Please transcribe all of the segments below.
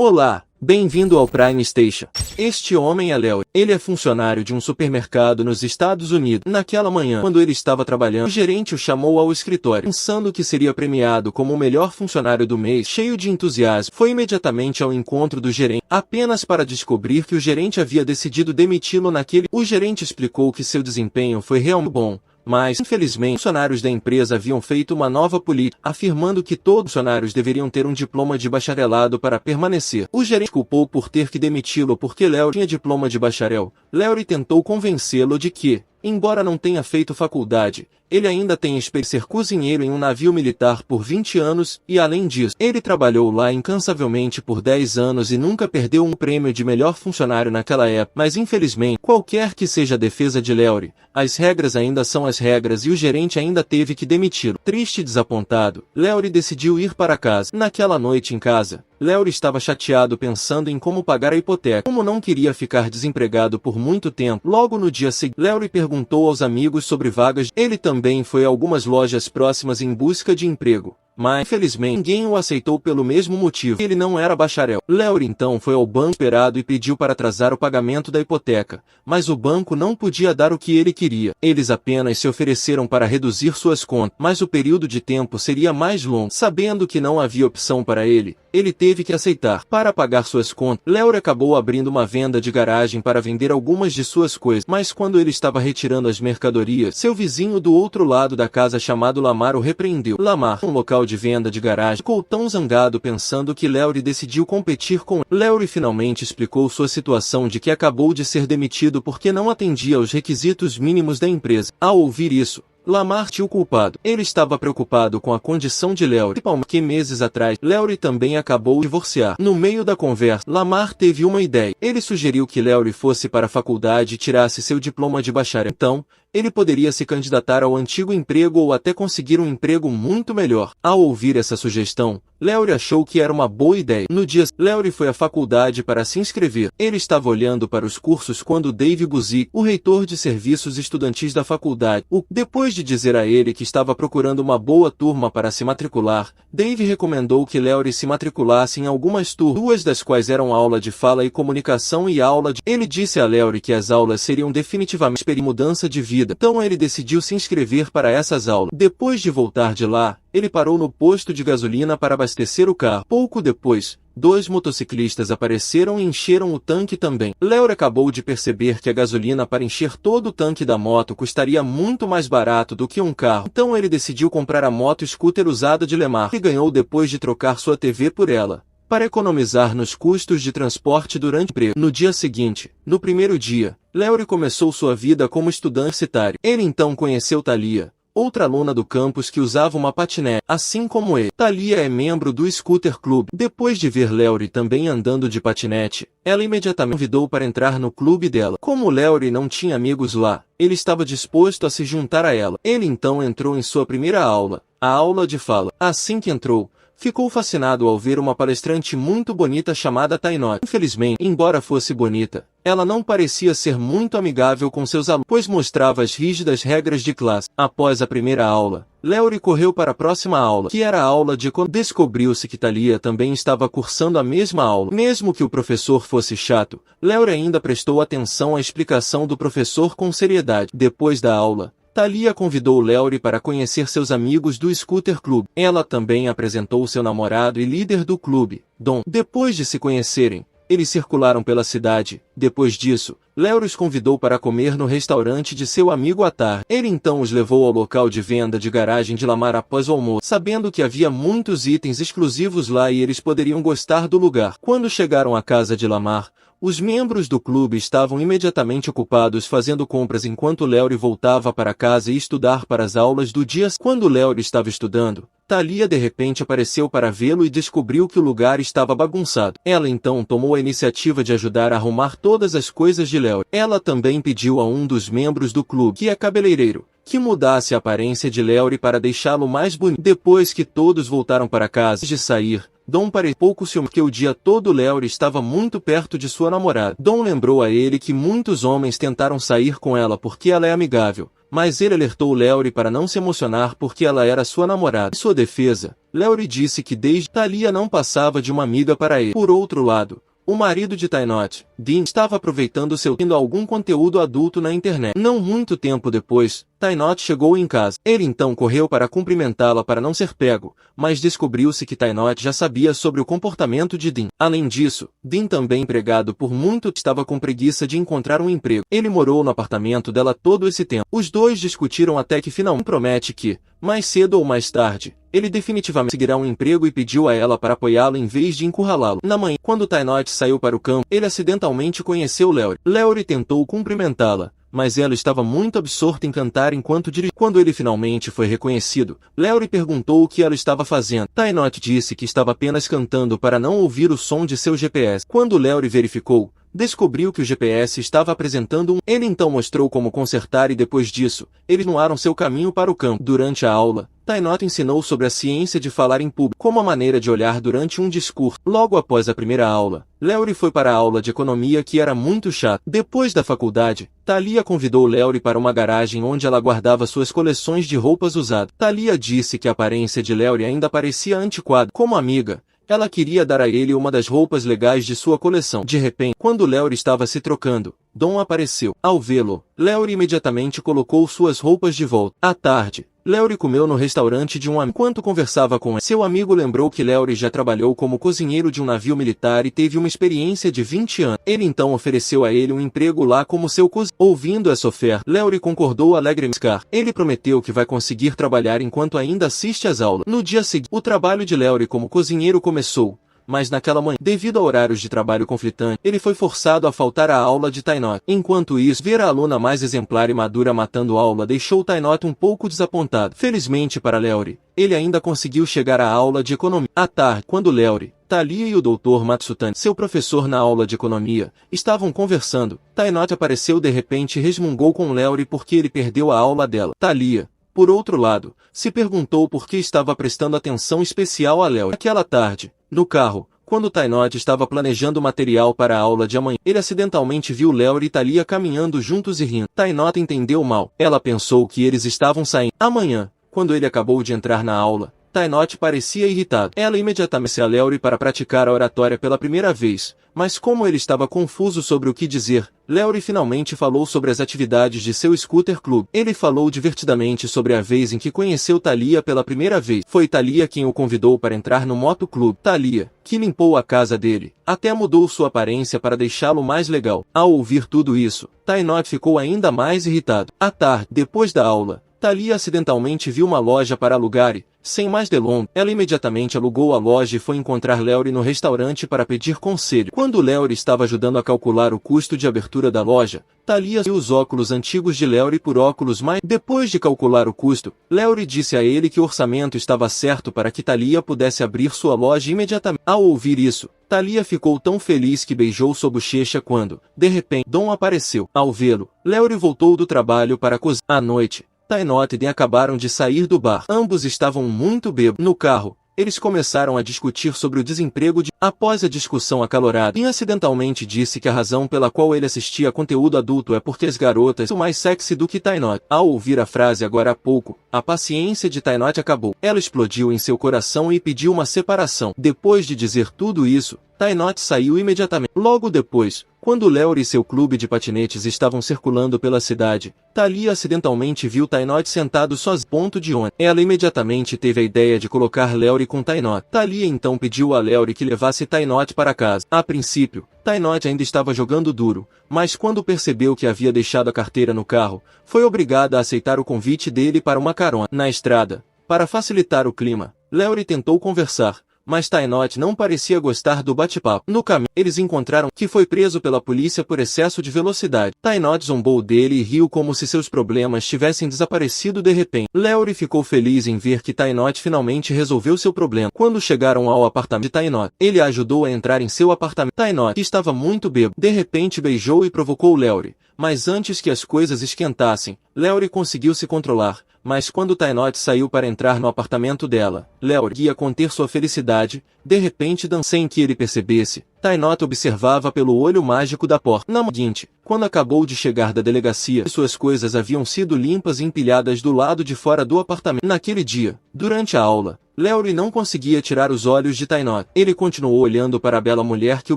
Olá, bem-vindo ao Prime Station. Este homem é Léo. Ele é funcionário de um supermercado nos Estados Unidos. Naquela manhã, quando ele estava trabalhando, o gerente o chamou ao escritório, pensando que seria premiado como o melhor funcionário do mês. Cheio de entusiasmo, foi imediatamente ao encontro do gerente, apenas para descobrir que o gerente havia decidido demiti-lo naquele... O gerente explicou que seu desempenho foi realmente bom, mas, infelizmente, os funcionários da empresa haviam feito uma nova política, afirmando que todos os funcionários deveriam ter um diploma de bacharelado para permanecer. O gerente culpou por ter que demiti-lo porque Léo tinha diploma de bacharel. Léo tentou convencê-lo de que, embora não tenha feito faculdade, ele ainda tem experiência ser cozinheiro em um navio militar por 20 anos, e além disso, ele trabalhou lá incansavelmente por 10 anos e nunca perdeu um prêmio de melhor funcionário naquela época. Mas infelizmente, qualquer que seja a defesa de Léo, as regras ainda são as regras e o gerente ainda teve que demiti-lo. Triste e desapontado, Léo decidiu ir para casa. Naquela noite em casa, Léo estava chateado pensando em como pagar a hipoteca. Como não queria ficar desempregado por muito tempo, logo no dia seguinte, Léo perguntou aos amigos sobre vagas. Ele também foi a algumas lojas próximas em busca de emprego, mas infelizmente ninguém o aceitou pelo mesmo motivo. Ele não era bacharel. Léo então foi ao banco esperado e pediu para atrasar o pagamento da hipoteca, mas o banco não podia dar o que ele queria. Eles apenas se ofereceram para reduzir suas contas, mas o período de tempo seria mais longo. Sabendo que não havia opção para ele teve que aceitar. Para pagar suas contas, Léo acabou abrindo uma venda de garagem para vender algumas de suas coisas, mas quando ele estava retirando as mercadorias, seu vizinho do outro lado da casa chamado Lamar o repreendeu. Lamar, um local de venda de garagem, ficou tão zangado pensando que Léo decidiu competir com ele. Léo finalmente explicou sua situação de que acabou de ser demitido porque não atendia aos requisitos mínimos da empresa. Ao ouvir isso, Lamar tinha o culpado. Ele estava preocupado com a condição de Léo, principalmente que meses atrás, Léo também acabou de divorciar. No meio da conversa, Lamar teve uma ideia. Ele sugeriu que Léo fosse para a faculdade e tirasse seu diploma de bacharel. Então, ele poderia se candidatar ao antigo emprego ou até conseguir um emprego muito melhor. Ao ouvir essa sugestão, Léo achou que era uma boa ideia. No dia, Léo foi à faculdade para se inscrever. Ele estava olhando para os cursos quando Dave Guzik, o reitor de serviços estudantis da faculdade, depois de dizer a ele que estava procurando uma boa turma para se matricular, Dave recomendou que Léo se matriculasse em algumas turmas, duas das quais eram aula de fala e comunicação e aula de... Ele disse a Léo que as aulas seriam definitivamente mudança de vida. Então ele decidiu se inscrever para essas aulas. Depois de voltar de lá, ele parou no posto de gasolina para abastecer o carro. Pouco depois, dois motociclistas apareceram e encheram o tanque também. Léo acabou de perceber que a gasolina para encher todo o tanque da moto custaria muito mais barato do que um carro. Então ele decidiu comprar a moto scooter usada de Lamar e ganhou depois de trocar sua TV por ela, para economizar nos custos de transporte durante o emprego. No dia seguinte, no primeiro dia, Léo começou sua vida como estudante universitário. Ele então conheceu Thalia, outra aluna do campus que usava uma patinete, assim como ele. Thalia é membro do Scooter Club. Depois de ver Léo também andando de patinete, ela imediatamente convidou para entrar no clube dela. Como Léo não tinha amigos lá, ele estava disposto a se juntar a ela. Ele então entrou em sua primeira aula, a aula de fala. Assim que entrou, ficou fascinado ao ver uma palestrante muito bonita chamada Tainot. Infelizmente, embora fosse bonita, ela não parecia ser muito amigável com seus alunos, pois mostrava as rígidas regras de classe. Após a primeira aula, Léo correu para a próxima aula, que era a aula de economia. Descobriu-se que Thalia também estava cursando a mesma aula. Mesmo que o professor fosse chato, Léo ainda prestou atenção à explicação do professor com seriedade. Depois da aula, Thalia convidou Léo para conhecer seus amigos do Scooter Club. Ela também apresentou seu namorado e líder do clube, Dom. Depois de se conhecerem, eles circularam pela cidade. Depois disso, Léo os convidou para comer no restaurante de seu amigo à tarde. Ele então os levou ao local de venda de garagem de Lamar após o almoço, sabendo que havia muitos itens exclusivos lá e eles poderiam gostar do lugar. Quando chegaram à casa de Lamar, os membros do clube estavam imediatamente ocupados fazendo compras enquanto Léo voltava para casa e estudar para as aulas do dia. Quando Léo estava estudando, Thalia de repente apareceu para vê-lo e descobriu que o lugar estava bagunçado. Ela então tomou a iniciativa de ajudar a arrumar todas as coisas de Léo. Ela também pediu a um dos membros do clube, que é cabeleireiro, que mudasse a aparência de Léo para deixá-lo mais bonito. Depois que todos voltaram para casa, antes de sair, Dom pareceu pouco ciúme porque o dia todo Léory estava muito perto de sua namorada. Dom lembrou a ele que muitos homens tentaram sair com ela porque ela é amigável, mas ele alertou Léory para não se emocionar porque ela era sua namorada. Em sua defesa, Léory disse que desde Thalia não passava de uma amiga para ele. Por outro lado, o marido de Tynot, Dean, estava aproveitando seu tendo algum conteúdo adulto na internet. Não muito tempo depois, Tynot chegou em casa. Ele então correu para cumprimentá-la para não ser pego, mas descobriu-se que Tynot já sabia sobre o comportamento de Dean. Além disso, Dean, também empregado por muito, estava com preguiça de encontrar um emprego. Ele morou no apartamento dela todo esse tempo. Os dois discutiram até que finalmente promete que, mais cedo ou mais tarde, ele definitivamente conseguirá um emprego e pediu a ela para apoiá-lo em vez de encurralá-lo. Na manhã, quando Tynot saiu para o campo, ele acidentalmente conheceu Léory. Léory tentou cumprimentá-la, mas ela estava muito absorta em cantar enquanto dirigia. Quando ele finalmente foi reconhecido, Léory perguntou o que ela estava fazendo. Tynot disse que estava apenas cantando para não ouvir o som de seu GPS. Quando Léory verificou, descobriu que o GPS estava apresentando Ele então mostrou como consertar e depois disso, eles continuaram seu caminho para o campo. Durante a aula, Tynot ensinou sobre a ciência de falar em público, como a maneira de olhar durante um discurso. Logo após a primeira aula, Léory foi para a aula de economia que era muito chata. Depois da faculdade, Thalia convidou Léory para uma garagem onde ela guardava suas coleções de roupas usadas. Thalia disse que a aparência de Léory ainda parecia antiquada. Como amiga, ela queria dar a ele uma das roupas legais de sua coleção. De repente, quando Léory estava se trocando, Dom apareceu. Ao vê-lo, Léory imediatamente colocou suas roupas de volta. À tarde, Léory comeu no restaurante de um amigo. Enquanto conversava com ele, seu amigo lembrou que Léory já trabalhou como cozinheiro de um navio militar e teve uma experiência de 20 anos. Ele então ofereceu a ele um emprego lá como seu cozinheiro. Ouvindo essa oferta, Léory concordou alegremente. Ele prometeu que vai conseguir trabalhar enquanto ainda assiste às aulas. No dia seguinte, o trabalho de Léory como cozinheiro começou. Mas naquela manhã, devido a horários de trabalho conflitantes, ele foi forçado a faltar à aula de Tynot. Enquanto isso, ver a aluna mais exemplar e madura matando aula deixou Tynot um pouco desapontado. Felizmente para Léory, ele ainda conseguiu chegar à aula de economia. À tarde, quando Léory, Thalia e o Dr. Matsutani, seu professor na aula de economia, estavam conversando, Tynot apareceu de repente e resmungou com Léory porque ele perdeu a aula dela. Thalia, por outro lado, se perguntou por que estava prestando atenção especial a Léory. Aquela tarde, no carro, quando Tynot estava planejando material para a aula de amanhã, ele acidentalmente viu Léory e Thalia caminhando juntos e rindo. Tynot entendeu mal. Ela pensou que eles estavam saindo. Amanhã, quando ele acabou de entrar na aula, Tynot parecia irritado. Ela imediatamente disse a Léory para praticar a oratória pela primeira vez, mas como ele estava confuso sobre o que dizer, Léory finalmente falou sobre as atividades de seu scooter club. Ele falou divertidamente sobre a vez em que conheceu Thalia pela primeira vez. Foi Thalia quem o convidou para entrar no motoclube. Thalia, que limpou a casa dele, até mudou sua aparência para deixá-lo mais legal. Ao ouvir tudo isso, Tynot ficou ainda mais irritado. À tarde, depois da aula, Thalia acidentalmente viu uma loja para alugar e, sem mais delongas, ela imediatamente alugou a loja e foi encontrar Léory no restaurante para pedir conselho. Quando Léory estava ajudando a calcular o custo de abertura da loja, Thalia viu os óculos antigos de Léory por óculos mais. Depois de calcular o custo, Léory disse a ele que o orçamento estava certo para que Thalia pudesse abrir sua loja imediatamente. Ao ouvir isso, Thalia ficou tão feliz que beijou sua bochecha quando, de repente, Dom apareceu. Ao vê-lo, Léory voltou do trabalho para a cozinha. À noite, Tynot e Dean acabaram de sair do bar. Ambos estavam muito bêbados. No carro, eles começaram a discutir sobre o desemprego de... Após a discussão acalorada, Dean acidentalmente disse que a razão pela qual ele assistia conteúdo adulto é porque as garotas são mais sexy do que Tynot. Ao ouvir a frase agora há pouco, a paciência de Tynot acabou. Ela explodiu em seu coração e pediu uma separação. Depois de dizer tudo isso, Tynot saiu imediatamente. Logo depois, quando Léory e seu clube de patinetes estavam circulando pela cidade, Thalia acidentalmente viu Tynot sentado sozinho. Ponto de ônibus. Ela imediatamente teve a ideia de colocar Léory com Tynot. Thalia então pediu a Léory que levasse Tynot para casa. A princípio, Tynot ainda estava jogando duro, mas quando percebeu que havia deixado a carteira no carro, foi obrigada a aceitar o convite dele para uma carona. Na estrada, para facilitar o clima, Léory tentou conversar, mas Tynot não parecia gostar do bate-papo. No caminho, eles encontraram que foi preso pela polícia por excesso de velocidade. Tynot zombou dele e riu como se seus problemas tivessem desaparecido de repente. Léory ficou feliz em ver que Tynot finalmente resolveu seu problema. Quando chegaram ao apartamento de Tynot, ele a ajudou a entrar em seu apartamento. Tynot, que estava muito bêbado, de repente beijou e provocou Léory. Mas antes que as coisas esquentassem, Léory conseguiu se controlar, mas quando Tainot saiu para entrar no apartamento dela, Léori ia conter sua felicidade, de repente sem que ele percebesse. Tainot observava pelo olho mágico da porta. Na manhã seguinte, quando acabou de chegar da delegacia, suas coisas haviam sido limpas e empilhadas do lado de fora do apartamento. Naquele dia, durante a aula, Léori não conseguia tirar os olhos de Tainot. Ele continuou olhando para a bela mulher que o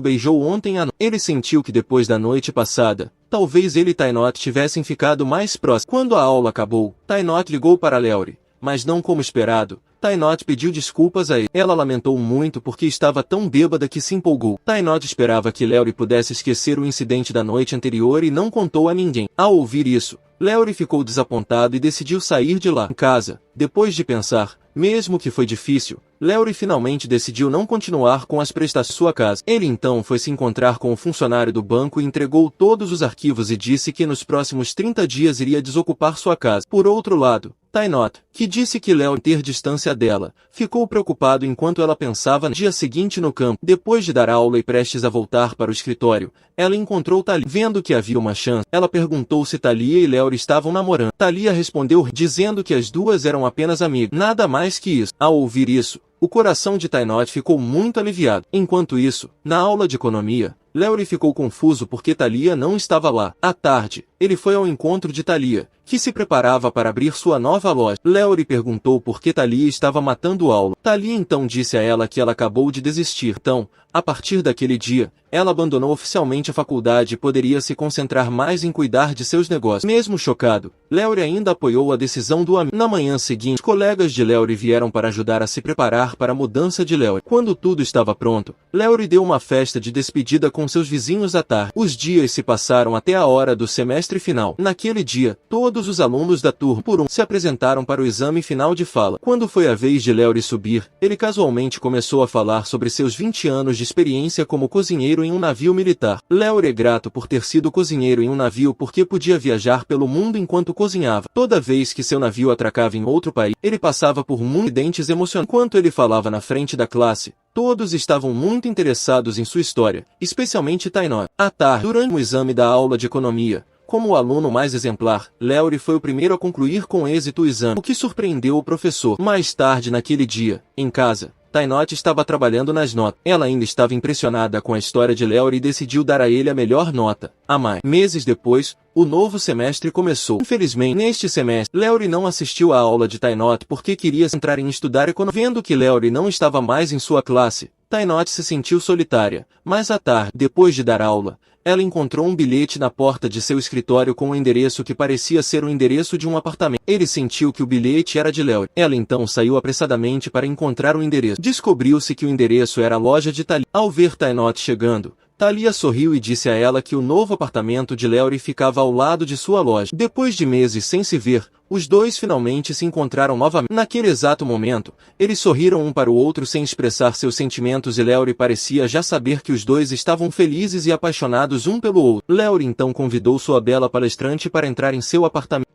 beijou ontem à noite. Ele sentiu que depois da noite passada, talvez ele e Tainot tivessem ficado mais próximos. Quando a aula acabou, Tainot ligou para Léori, mas não como esperado. Tainot pediu desculpas a ele. Ela lamentou muito porque estava tão bêbada que se empolgou. Tainot esperava que Léori pudesse esquecer o incidente da noite anterior e não contou a ninguém. Ao ouvir isso, Léori ficou desapontado e decidiu sair de lá. Em casa, depois de pensar, mesmo que foi difícil, Léori finalmente decidiu não continuar com as prestações de sua casa. Ele então foi se encontrar com o funcionário do banco e entregou todos os arquivos e disse que nos próximos 30 dias iria desocupar sua casa. Por outro lado, Tainot, que disse que Léori ter distância dela, ficou preocupado enquanto ela pensava no dia seguinte no campo. Depois de dar aula e prestes a voltar para o escritório, ela encontrou Thalia. Vendo que havia uma chance, ela perguntou se Thalia e Léori estavam namorando. Thalia respondeu dizendo que as duas eram apenas amigas. Nada mais que isso. Ao ouvir isso, o coração de Tainot ficou muito aliviado. Enquanto isso, na aula de economia, Léori ficou confuso porque Thalia não estava lá. À tarde, ele foi ao encontro de Thalia, que se preparava para abrir sua nova loja. Léori perguntou por que Thalia estava matando aula. Thalia então disse a ela que ela acabou de desistir. Então, a partir daquele dia, ela abandonou oficialmente a faculdade e poderia se concentrar mais em cuidar de seus negócios. Mesmo chocado, Léori ainda apoiou a decisão do amigo. Na manhã seguinte, os colegas de Léori vieram para ajudar a se preparar para a mudança de Léori. Quando tudo estava pronto, Léori deu uma festa de despedida com seus vizinhos à tarde. Os dias se passaram até a hora do semestre final. Naquele dia, todos os alunos da turma por um se apresentaram para o exame final de fala. Quando foi a vez de Léori subir, ele casualmente começou a falar sobre seus 20 anos de experiência como cozinheiro em um navio militar. Léori é grato por ter sido cozinheiro em um navio porque podia viajar pelo mundo enquanto cozinhava. Toda vez que seu navio atracava em outro país, ele passava por muitos incidentes emocionantes. Enquanto ele falava na frente da classe, todos estavam muito interessados em sua história, especialmente Tainot. À tarde, durante o exame da aula de economia, como o aluno mais exemplar, Léori foi o primeiro a concluir com êxito o exame, o que surpreendeu o professor. Mais tarde naquele dia, em casa, Tainot estava trabalhando nas notas. Ela ainda estava impressionada com a história de Léori e decidiu dar a ele a melhor nota, a mais. Meses depois, o novo semestre começou. Infelizmente, neste semestre, Léori não assistiu à aula de Tainot porque queria entrar em estudar economia. Vendo que Léori não estava mais em sua classe, Tainot se sentiu solitária. Mais à tarde, depois de dar aula, ela encontrou um bilhete na porta de seu escritório com um endereço que parecia ser o endereço de um apartamento. Ele sentiu que o bilhete era de Léori. Ela então saiu apressadamente para encontrar o endereço. Descobriu-se que o endereço era a loja de Thalia. Ao ver Tainot chegando, Thalia sorriu e disse a ela que o novo apartamento de Léori ficava ao lado de sua loja. Depois de meses sem se ver, os dois finalmente se encontraram novamente. Naquele exato momento, eles sorriram um para o outro sem expressar seus sentimentos e Léori parecia já saber que os dois estavam felizes e apaixonados um pelo outro. Léori então convidou sua bela palestrante para entrar em seu apartamento.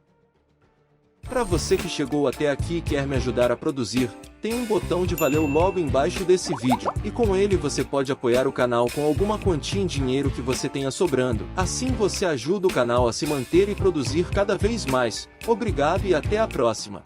Para você que chegou até aqui e quer me ajudar a produzir, tem um botão de valeu logo embaixo desse vídeo, e com ele você pode apoiar o canal com alguma quantia em dinheiro que você tenha sobrando. Assim você ajuda o canal a se manter e produzir cada vez mais. Obrigado e até a próxima.